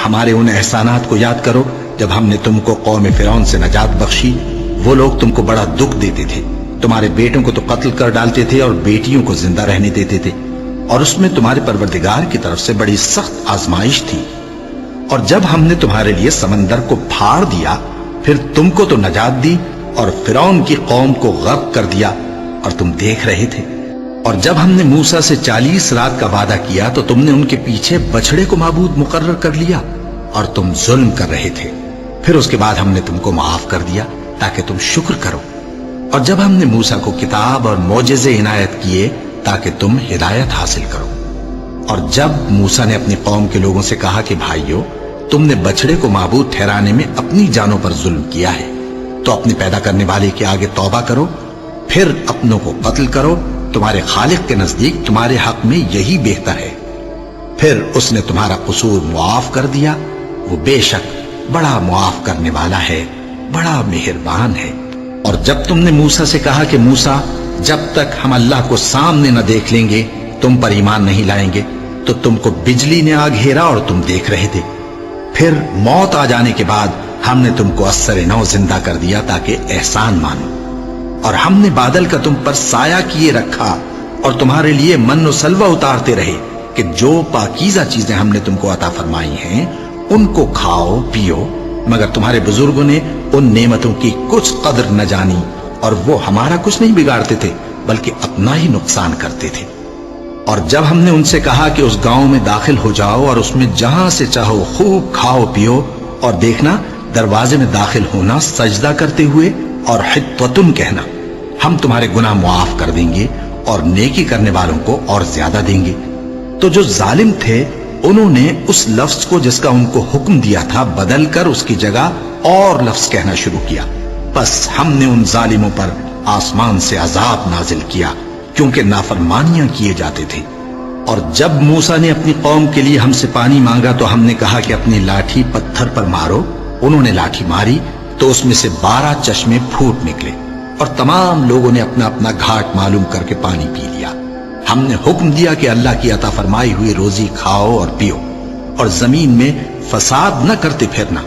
ہمارے ان احسانات کو یاد کرو جب ہم نے تم کو قوم فرعون سے نجات بخشی۔ وہ لوگ تم کو بڑا دکھ دیتے تھے، تمہارے بیٹوں کو تو قتل کر ڈالتے تھے اور بیٹیوں کو زندہ رہنے دیتے تھے، اور اس میں تمہارے پروردگار کی طرف سے بڑی سخت آزمائش تھی۔ اور جب ہم نے تمہارے لیے سمندر کو پھاڑ دیا، پھر تم کو تو نجات دی اور فرعون کی قوم کو غرق کر دیا، اور تم دیکھ رہے تھے۔ اور جب ہم نے موسیٰ سے 40 رات کا وعدہ کیا تو تم نے ان کے پیچھے بچڑے کو معبود مقرر کر لیا اور تم ظلم کر رہے تھے۔ پھر اس کے بعد ہم نے تم کو معاف کر دیا تاکہ تم شکر کرو۔ اور جب ہم نے موسیٰ کو کتاب اور معجزے عنایت کیے تاکہ تم ہدایت حاصل کرو۔ اور جب موسیٰ نے اپنی قوم کے لوگوں سے کہا کہ بھائیو، تم نے بچڑے کو معبود ٹھہرانے میں اپنی جانوں پر ظلم کیا ہے، تو اپنے پیدا کرنے والے کے آگے توبہ کرو، پھر اپنوں کو قتل کرو، تمہارے خالق کے نزدیک تمہارے حق میں یہی بہتر ہے۔ پھر اس نے تمہارا قصور معاف کر دیا، وہ بے شک بڑا معاف کرنے والا ہے، بڑا مہربان ہے۔ اور جب تم نے موسیٰ سے کہا کہ موسیٰ، جب تک ہم اللہ کو سامنے نہ دیکھ لیں گے تم پر ایمان نہیں لائیں گے، تو تم کو بجلی نے آ گھیرا اور تم دیکھ رہے تھے۔ پھر موت آ جانے کے بعد ہم نے تم کو اثر نو زندہ کر دیا تاکہ احسان مانو۔ اور ہم نے بادل کا تم پر سایہ کیے رکھا اور تمہارے لیے من و سلوہ اتارتے رہے کہ جو پاکیزہ چیزیں ہم نے تم کو عطا فرمائی ہیں ان کو کھاؤ پیو، مگر تمہارے بزرگوں نے ان نعمتوں کی کچھ قدر نہ جانی، اور وہ ہمارا کچھ نہیں بگاڑتے تھے بلکہ اپنا ہی نقصان کرتے تھے۔ اور جب ہم نے ان سے کہا کہ اس گاؤں میں داخل ہو جاؤ اور اس میں جہاں سے چاہو خوب کھاؤ پیو، اور دیکھنا دروازے میں داخل ہونا سجدہ کرتے ہوئے اور حطوتن کہنا، ہم تمہارے گناہ معاف کر دیں گے اور نیکی کرنے والوں کو اور زیادہ دیں گے۔ تو جو ظالم تھے انہوں نے اس لفظ کو جس کا ان کو حکم دیا تھا بدل کر اس کی جگہ اور لفظ کہنا شروع کیا، بس ہم نے ان ظالموں پر آسمان سے عذاب نازل کیا کیونکہ نافرمانیاں کیے جاتے تھے۔ اور جب موسیٰ نے اپنی قوم کے لیے ہم سے پانی مانگا تو ہم نے کہا کہ اپنی لاٹھی پتھر پر مارو۔ انہوں نے لاٹھی ماری تو اس میں سے 12 چشمے پھوٹ نکلے، اور تمام لوگوں نے اپنا اپنا گھاٹ معلوم کر کے پانی پی لیا۔ ہم نے حکم دیا کہ اللہ کی عطا فرمائی ہوئی روزی کھاؤ اور پیو، اور زمین میں فساد نہ کرتے پھرنا۔